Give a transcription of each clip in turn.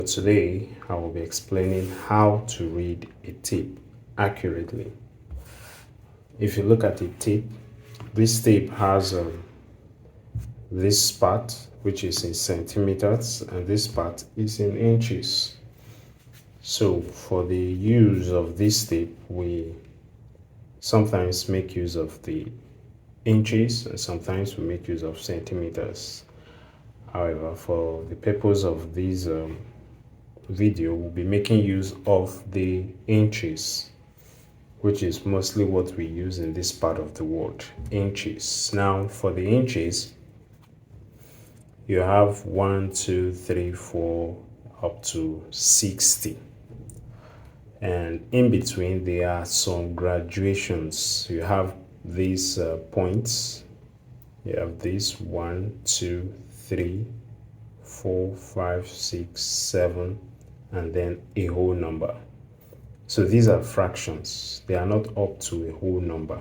Today, I will be explaining how to read a tape accurately. If you look at a tape, this tape has this part, which is in centimeters, and this part is in inches. So for the use of this tape, we sometimes make use of the inches and sometimes we make use of centimeters. However, for the purpose of this video, we'll be making use of the inches, which is mostly what we use in this part of the world, inches. Now for the inches, you have 1, 2, 3, 4 up to 60, and in between there are some graduations. You have these points. You have this 1, 2, 3, 4, 5, 6, 7, and then a whole number. So these are fractions. They are not up to a whole number,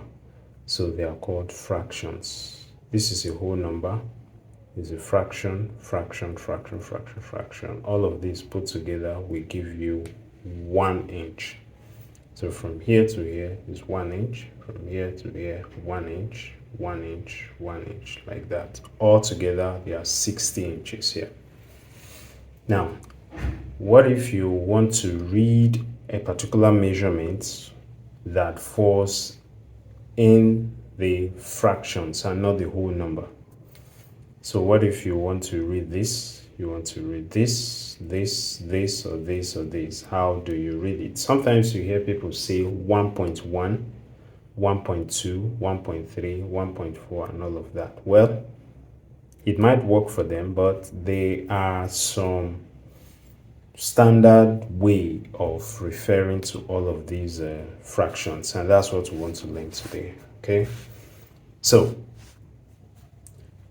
so they are called fractions. This is a whole number, is a fraction, fraction, fraction, fraction, fraction. All of these put together will give you 1 inch. So from here to here is 1 inch, from here to here 1 inch, 1 inch, 1 inch, like that. All together there are 60 inches here. Now, what if you want to read a particular measurement that falls in the fractions and not the whole number? So what if you want to read this? You want to read this, this, this, or this, or this. How do you read it? Sometimes you hear people say 1.1, 1.2, 1.3, 1.4, and all of that. Well, it might work for them, but there are some standard way of referring to all of these fractions, and that's what we want to learn today. Okay, so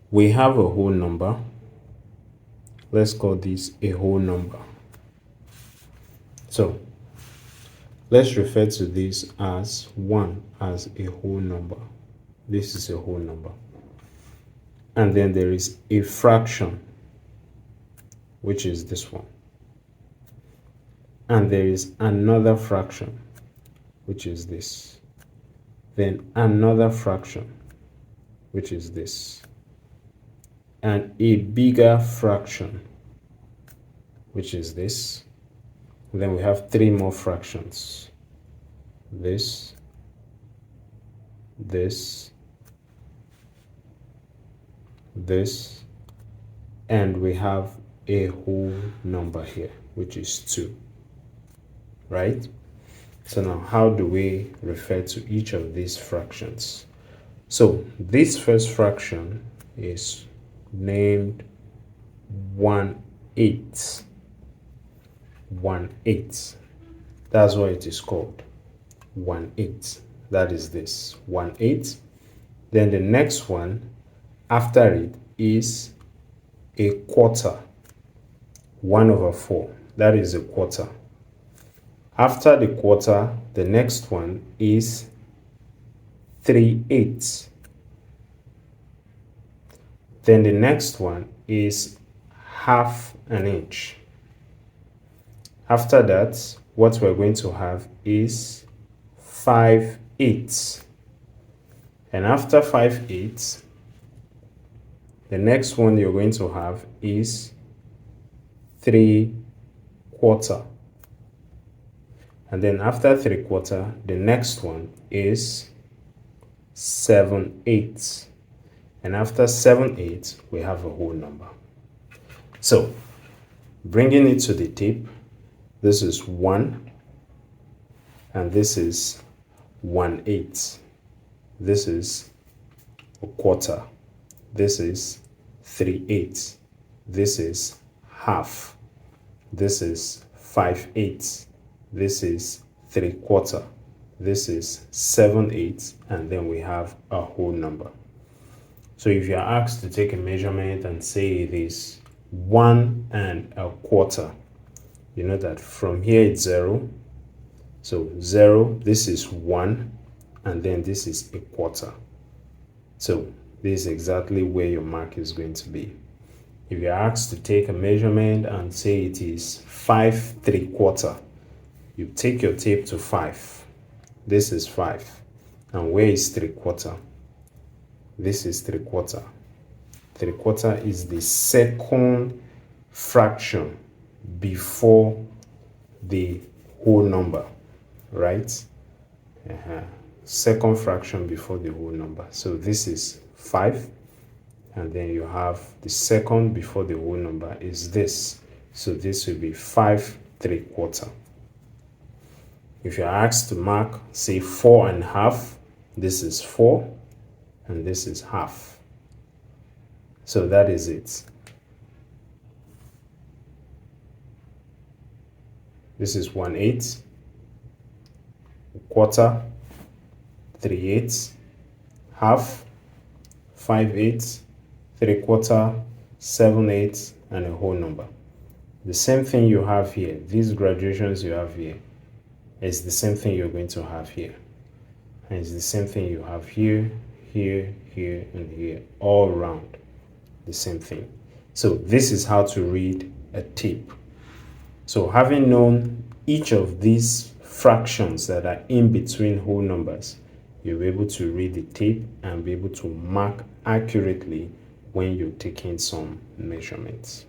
we have a whole number. Let's call this a whole number. So let's refer to this as 1 as a whole number. This is a whole number. And then there is a fraction, which is this one. And there is another fraction, which is this. Then another fraction, which is this. And a bigger fraction, which is this. And then we have 3 more fractions. This, this, this, and we have a whole number here, which is 2. Right? So now how do we refer to each of these fractions? So this first fraction is named 1/8. 1/8. That's what it is called. 1/8. That is this 1/8. Then the next one after it is a quarter. 1/4. That is a quarter. After the quarter, the next one is 3/8. Then the next one is 1/2 inch. After that, what we're going to have is 5/8. And after 5/8, the next one you're going to have is 3/4. And then after 3/4, the next one is 7/8. And after 7/8, we have a whole number. So bringing it to the tape, this is 1, and this is 1/8. This is a quarter. This is 3/8. This is 1/2. This is 5/8. This is 3/4. This is 7/8, and then we have a whole number. So if you are asked to take a measurement and say it is 1/4, you know that from here it's 0. So 0, this is 1, and then this is a quarter. So this is exactly where your mark is going to be. If you're asked to take a measurement and say it is 5¾ you take your tape to 5. This is 5. And where is 3/4? This is 3/4. 3/4 is the second fraction before the whole number, right? Second fraction before the whole number. So this is 5, and then you have the second before the whole number is this. So this will be 5¾ If you're asked to mark, say 4½, this is 4, and this is half. So that is it. This is 1/8, quarter, 3/8, half, 5/8, 3/4, 7/8, and a whole number. The same thing you have here, these graduations you have here, is the same thing you're going to have here. And it's the same thing you have here, here, here, and here, all around. The same thing. So this is how to read a tape. So having known each of these fractions that are in between whole numbers, you'll be able to read the tape and be able to mark accurately when you're taking some measurements.